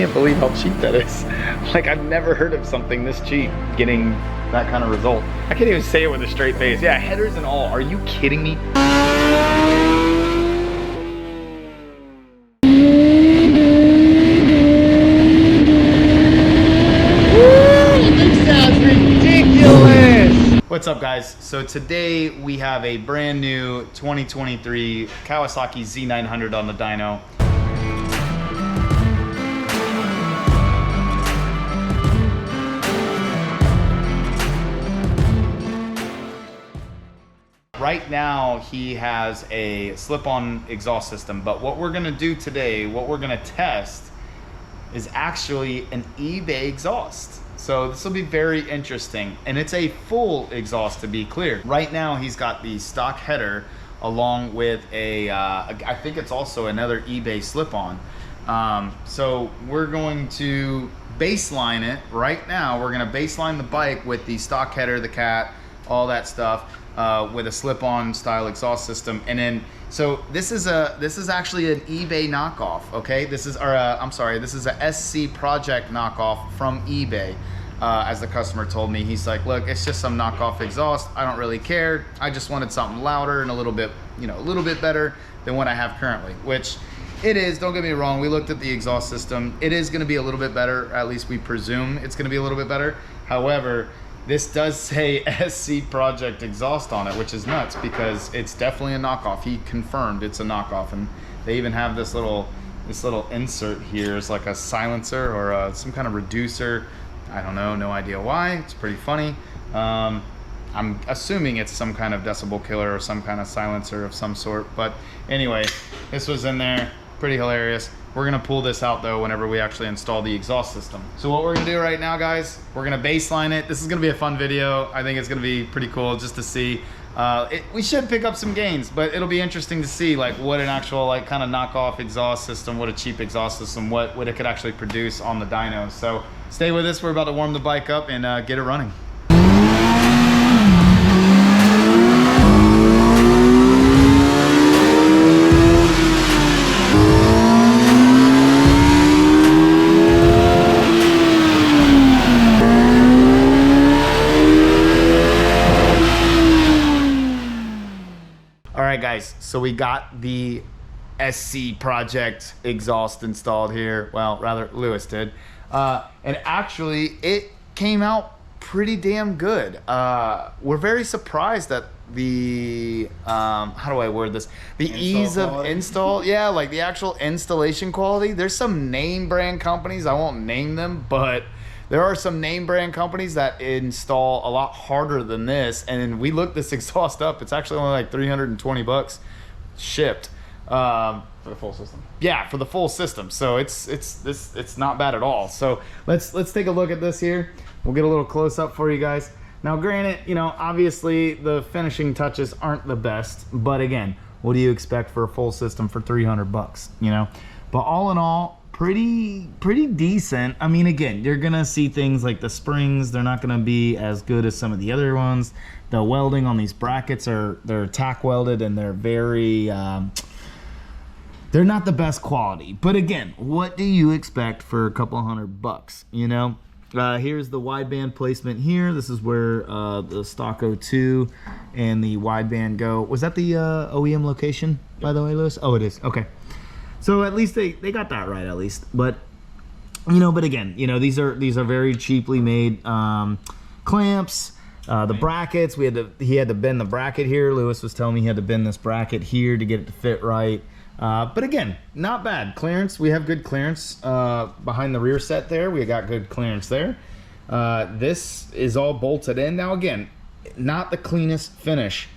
can't believe how cheap that is. Like, I've never heard of something this cheap getting that kind of result. I can't even say it with a straight face. Yeah, headers and all. Are you kidding me? What's up, guys? So today we have a brand new 2023 Kawasaki Z900 on the dyno. Right now he has a slip-on exhaust system, but what we're gonna do today, what we're gonna test is actually an eBay exhaust. So this will be very interesting, and it's a full exhaust to be clear. Right now he's got the stock header along with a, I think it's also another eBay slip-on. So we're going to baseline it right now. We're gonna baseline the bike with the stock header, the cat, all that stuff, with a slip-on style exhaust system. And then, so this is actually an eBay knockoff, okay? This is, I'm sorry, this is a SC Project knockoff from eBay. As the customer told me, he's like, look, it's just some knockoff exhaust. I don't really care. I just wanted something louder and a little bit, you know, a little bit better than what I have currently, which it is. Don't get me wrong. We looked at the exhaust system. It is going to be a little bit better. At least we presume it's going to be a little bit better. However, this does say SC Project exhaust on it, which is nuts because it's definitely a knockoff. He confirmed it's a knockoff, and they even have this little insert here. It's like a silencer or some kind of reducer. I don't know, no idea why. It's pretty funny. I'm assuming it's some kind of decibel killer or some kind of silencer of some sort. But anyway, this was in there, pretty hilarious. We're gonna pull this out though whenever we actually install the exhaust system. So what we're gonna do right now, guys, we're gonna baseline it. This is gonna be a fun video. I think it's gonna be pretty cool just to see. We should pick up some gains, but it'll be interesting to see like what an actual like kind of knockoff exhaust system, what a cheap exhaust system, what it could actually produce on the dyno. So stay with us. We're about to warm the bike up and get it running. Alright guys, so we got the SC Project exhaust installed here. Well, rather Lewis did. And actually it came out pretty damn good. We're very surprised at the, how do I word this? The ease of install. Yeah, like the actual installation quality. There's some name brand companies, I won't name them, but there are some name brand companies that install a lot harder than this. And we looked this exhaust up. It's actually only like 320 bucks shipped. For the full system. Yeah, for the full system. So it's not bad at all. So let's take a look at this here. We'll get a little close up for you guys. Now granted, you know, obviously the finishing touches aren't the best, but again, what do you expect for a full system for 300 bucks, you know? But all in all, pretty decent. I mean, again, you're gonna see things like the springs, they're not gonna be as good as some of the other ones. The welding on these brackets they're tack welded, and they're very they're not the best quality. But again, what do you expect for a couple $100, you know? Here's the wideband placement here. This is where the stock 02 and the wideband go. Was that the OEM location, by the way, Lewis? Oh, it is. Okay. So at least they got that right, at least. But you know, but again, you know, these are very cheaply made clamps. The brackets, he had to bend the bracket here. Lewis was telling me he had to bend this bracket here to get it to fit right. But again, not bad. Clearance, we have good clearance behind the rear set there. We got good clearance there. This is all bolted in. Now again, not the cleanest finish,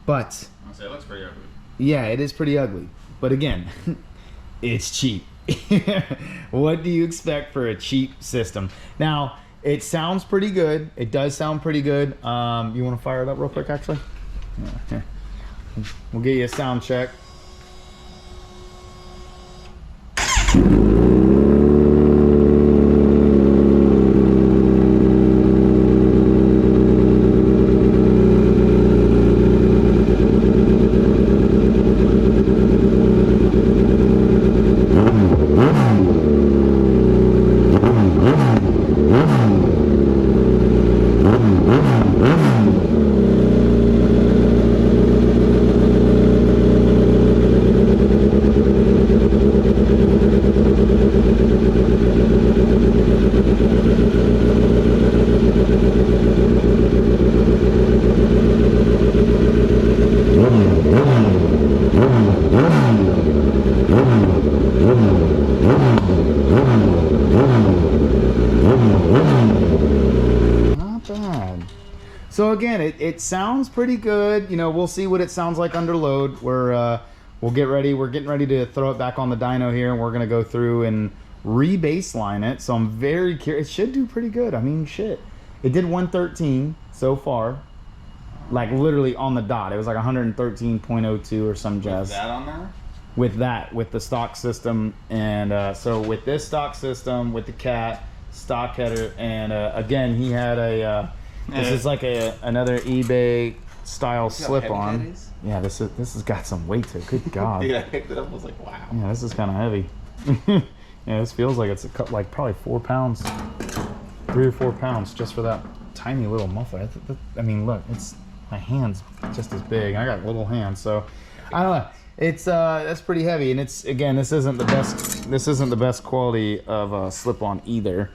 but I'll say it looks pretty ugly. Yeah, it is pretty ugly. But again, it's cheap. What do you expect for a cheap system? Now, it sounds pretty good. It does sound pretty good. You want to fire it up real quick, actually? Yeah, here. We'll get you a sound check. So again, it sounds pretty good. You know, we'll see what it sounds like under load. We'll get ready. We're getting ready to throw it back on the dyno here, and we're gonna go through and re-baseline it. So I'm very curious. It should do pretty good. I mean, shit. It did 113 so far. Like literally on the dot. It was like 113.02 or some jazz. With that on there? With the stock system. And so with this stock system, with the cat, stock header, and again, he had a, this is like another eBay style slip-on. Yeah, this has got some weight to it. Good God. Dude, I picked it up, I was like, wow. Yeah, this is kind of heavy. Yeah, this feels like it's like probably 4 pounds, 3 or 4 pounds just for that tiny little muffler. I mean, look, my hand's just as big. I got little hands, so I don't know. It's that's pretty heavy, and it's, again, this isn't the best quality of slip-on either.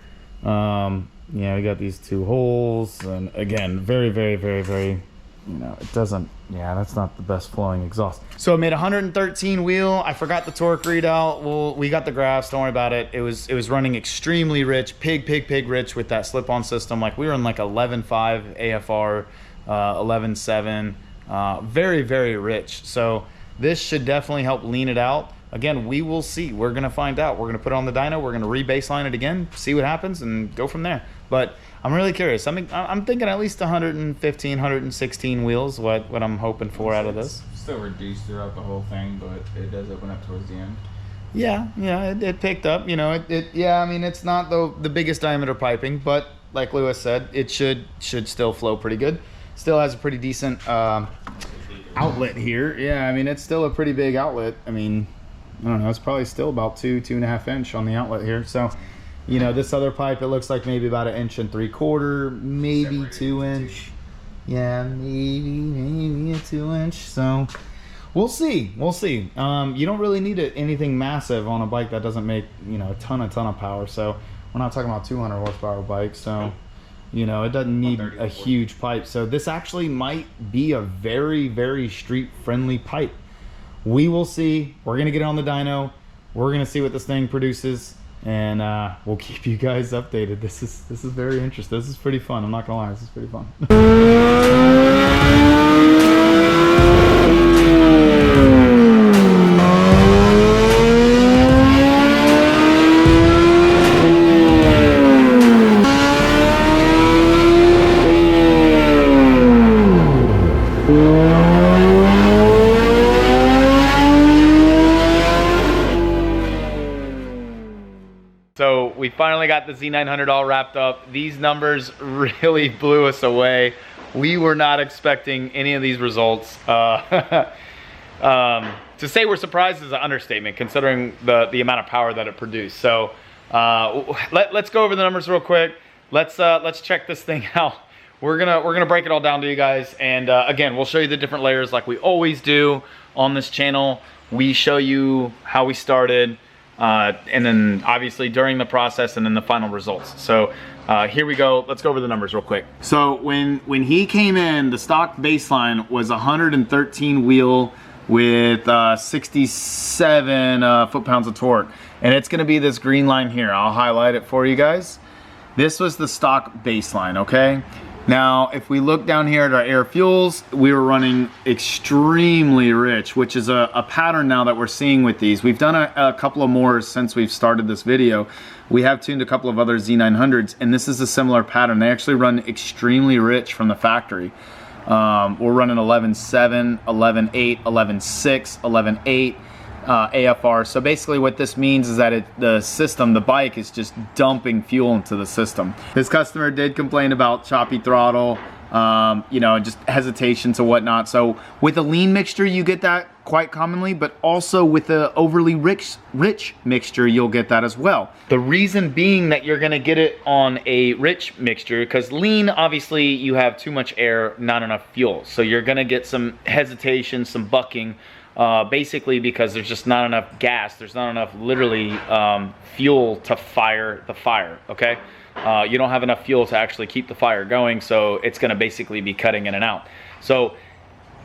Yeah, we got these 2 holes, and again, very, very, very, very, you know, it doesn't, yeah, that's not the best flowing exhaust. So it made 113 wheel. I forgot the torque readout. Well, we got the graphs, don't worry about it. It was running extremely rich, pig rich with that slip-on system. Like we were in like 11.5 AFR, 11.7, very, very rich. So this should definitely help lean it out. Again, we will see. We're gonna find out. We're gonna put it on the dyno. We're gonna re-baseline it again, see what happens, and go from there. But I'm really curious. I'm thinking at least 115, 116 wheels. What I'm hoping for out of this. Still reduced throughout the whole thing, but it does open up towards the end. Yeah, it picked up. You know, yeah. I mean, it's not the biggest diameter piping, but like Lewis said, it should still flow pretty good. Still has a pretty decent outlet here. Yeah, I mean, it's still a pretty big outlet. I mean, I don't know, it's probably still about 2.5 inch on the outlet here. So, you know, this other pipe, it looks like maybe about 1.75 inch, maybe 2 inch. Yeah, maybe a 2 inch. So we'll see. You don't really need anything massive on a bike that doesn't make, you know, a ton of power. So we're not talking about 200 horsepower bikes. So, you know, it doesn't need a huge pipe. So this actually might be a very, very street friendly pipe. We will see. We're gonna get it on the dyno. We're gonna see what this thing produces, and we'll keep you guys updated. This is very interesting. This is pretty fun. I'm not gonna lie. This is pretty fun. So we finally got the Z900 all wrapped up. These numbers really blew us away. We were not expecting any of these results. To say we're surprised is an understatement, considering the amount of power that it produced. So let's go over the numbers real quick. Let's check this thing out. We're gonna break it all down to you guys, and again, we'll show you the different layers like we always do on this channel. We show you how we started. And then obviously during the process, and then the final results. So here we go. Let's go over the numbers real quick. So when he came in, the stock baseline was 113 wheel with 67 foot-pounds of torque. And it's gonna be this green line here. I'll highlight it for you guys. This was the stock baseline, okay? Now, if we look down here at our air fuels, we were running extremely rich, which is a pattern now that we're seeing with these. We've done a couple of more since we've started this video. We have tuned a couple of other Z900s, and this is a similar pattern. They actually run extremely rich from the factory. We're running 11.7, 11.8, 11.6, 11.8. AFR. So basically what this means is that the bike is just dumping fuel into the system. This customer did complain about choppy throttle, you know, just hesitations and whatnot. So with a lean mixture, you get that quite commonly, but also with the overly rich mixture, you'll get that as well. The reason being that you're gonna get it on a rich mixture, because lean, obviously you have too much air, not enough fuel. So you're gonna get some hesitation, some bucking, basically because there's just not enough gas. There's not enough literally fuel to fire the fire, okay? You don't have enough fuel to actually keep the fire going, so it's gonna basically be cutting in and out. So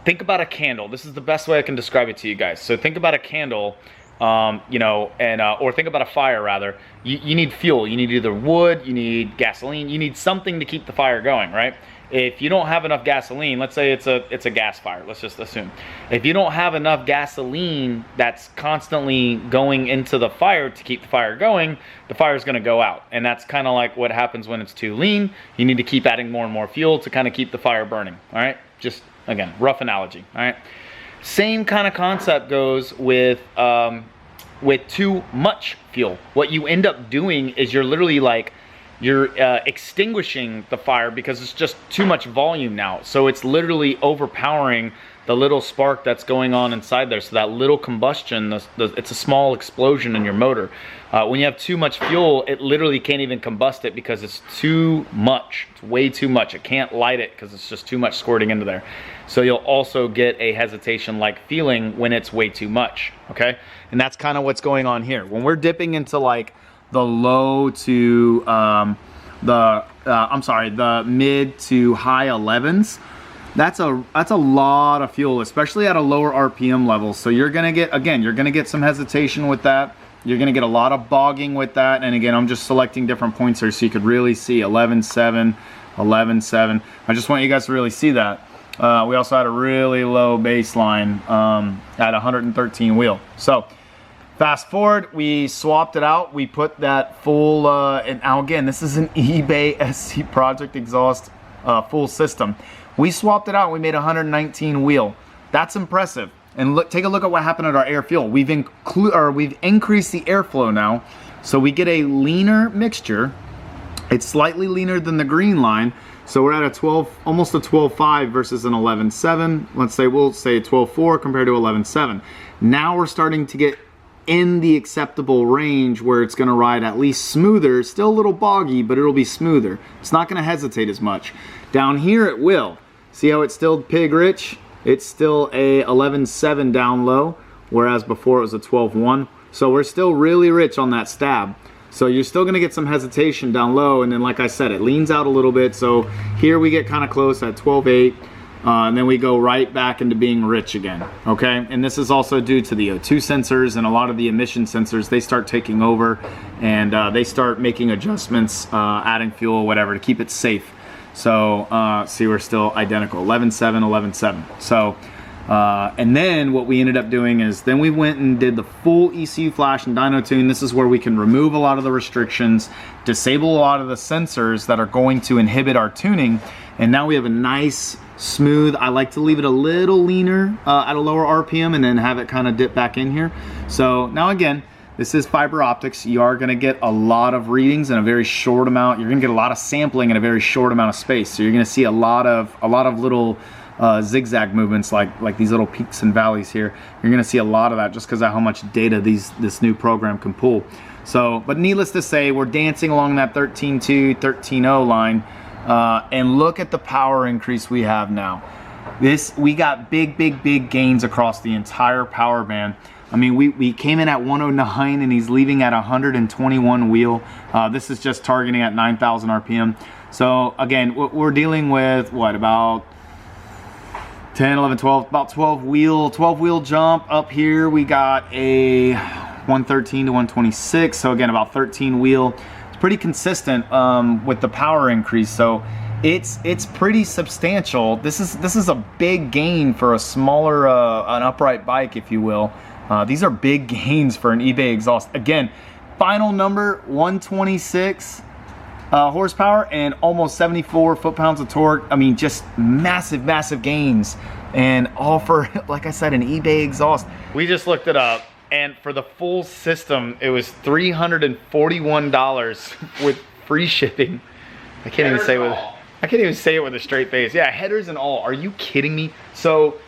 think about a candle. This is the best way I can describe it to you guys. So think about a candle, you know, and or think about a fire rather. You need fuel. You need either wood, you need gasoline, you need something to keep the fire going, right? if you don't have enough gasoline, let's say it's a gas fire, let's just assume. If you don't have enough gasoline that's constantly going into the fire to keep the fire going, the fire is going to go out. And that's kind of like what happens when it's too lean. You need to keep adding more and more fuel to kind of keep the fire burning. All right, just again, rough analogy. All right, same kind of concept goes with too much fuel. What you end up doing is you're literally like, you're extinguishing the fire because it's just too much volume now. So it's literally overpowering the little spark that's going on inside there. So that little combustion, it's a small explosion in your motor. When you have too much fuel, it literally can't even combust it because it's too much. It's way too much. It can't light it because it's just too much squirting into there. So you'll also get a hesitation-like feeling when it's way too much, okay? And that's kind of what's going on here. When we're dipping into like the low to the mid to high 11s, that's a lot of fuel, especially at a lower RPM level. So you're gonna get some hesitation with that. You're gonna get a lot of bogging with that. And again, I'm just selecting different points here so you could really see 11.7, 11.7. I just want you guys to really see that. We also had a really low baseline at 113 wheel. So fast forward, we swapped it out. We put that full, and now again, this is an eBay SC Project exhaust full system. We swapped it out. We made 119 wheel. That's impressive. And look, take a look at what happened at our air fuel. We've increased the airflow now, so we get a leaner mixture. It's slightly leaner than the green line. So we're at a 12, almost a 12.5 versus an 11.7. We'll say 12.4 compared to 11.7. Now we're starting to get in the acceptable range where it's going to ride at least smoother. Still a little boggy, but it'll be smoother. It's not going to hesitate as much. Down here it will. See how it's still pig rich? It's still a 11.7 down low, whereas before it was a 12.1. So we're still really rich on that stab. So you're still gonna get some hesitation down low, and then like I said, it leans out a little bit. So here we get kind of close at 12.8, and then we go right back into being rich again, okay? And this is also due to the O2 sensors and a lot of the emission sensors. They start taking over, and they start making adjustments, adding fuel, whatever, to keep it safe. So see, we're still identical, 11.7, 11.7. So and then what we ended up doing is then we went and did the full ECU flash and dyno tune. This is where we can remove a lot of the restrictions, disable a lot of the sensors that are going to inhibit our tuning, and now we have a nice smooth. I like to leave it a little leaner at a lower RPM and then have it kind of dip back in here. So now again, this is fiber optics. You are gonna get a lot of readings in a very short amount. You're gonna get a lot of sampling in a very short amount of space. So you're gonna see a lot of little zigzag movements, like these little peaks and valleys here. You're gonna see a lot of that just because of how much data this new program can pull. So, but needless to say, we're dancing along that 13.2, 13.0 line, and look at the power increase we have now. We got big gains across the entire power band. I mean, we came in at 109 and he's leaving at 121 wheel. This is just targeting at 9,000 RPM. So again, we're dealing with what, about 10, 11, 12, about 12 wheel jump. Up here we got a 113 to 126. So again, about 13 wheel. It's pretty consistent with the power increase. So it's pretty substantial. This is a big gain for a smaller, an upright bike, if you will. These are big gains for an eBay exhaust. Again, final number 126 horsepower and almost 74 foot-pounds of torque. I mean, just massive gains, and all for, like I said, an eBay exhaust. We just looked it up, and for the full system, it was $341 with free shipping. I can't even say it with a straight face. Yeah, headers and all. Are you kidding me? So.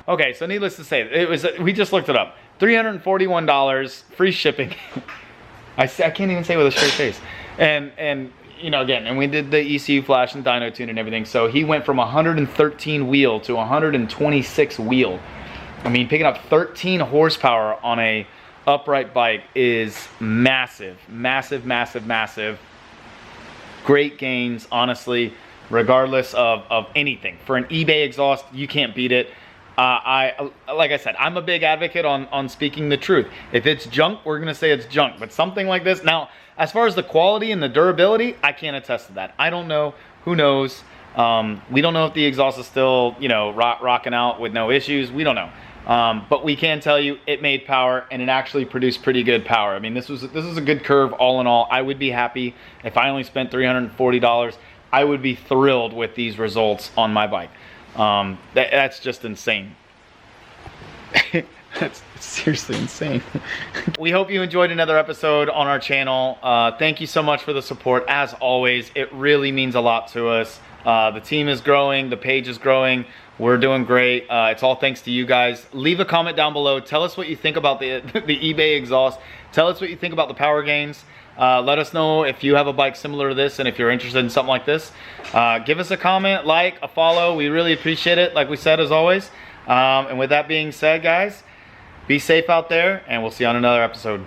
Okay, so needless to say, we just looked it up. $341, free shipping. I can't even say it with a straight face. And you know, again, and we did the ECU flash and dyno tune and everything. So he went from 113 wheel to 126 wheel. I mean, picking up 13 horsepower on a upright bike is massive. Great gains, honestly, regardless of anything. For an eBay exhaust, you can't beat it. Like I said, I'm a big advocate on speaking the truth. If it's junk, we're gonna say it's junk. But something like this, now, as far as the quality and the durability, I can't attest to that. I don't know. Who knows? We don't know if the exhaust is still, you know, rocking out with no issues. We don't know. But we can tell you it made power, and it actually produced pretty good power. I mean, this was a good curve all in all. I would be happy if I only spent $340. I would be thrilled with these results on my bike. That's just insane. That's seriously insane. We hope you enjoyed another episode on our channel. Thank you so much for the support. As always, it really means a lot to us. The team is growing, the page is growing. We're doing great. It's all thanks to you guys. Leave a comment down below. Tell us what you think about the eBay exhaust. Tell us what you think about the power gains. Let us know if you have a bike similar to this and if you're interested in something like this. Give us a comment, like, a follow. We really appreciate it, like we said, as always. And with that being said, guys, be safe out there, and we'll see you on another episode.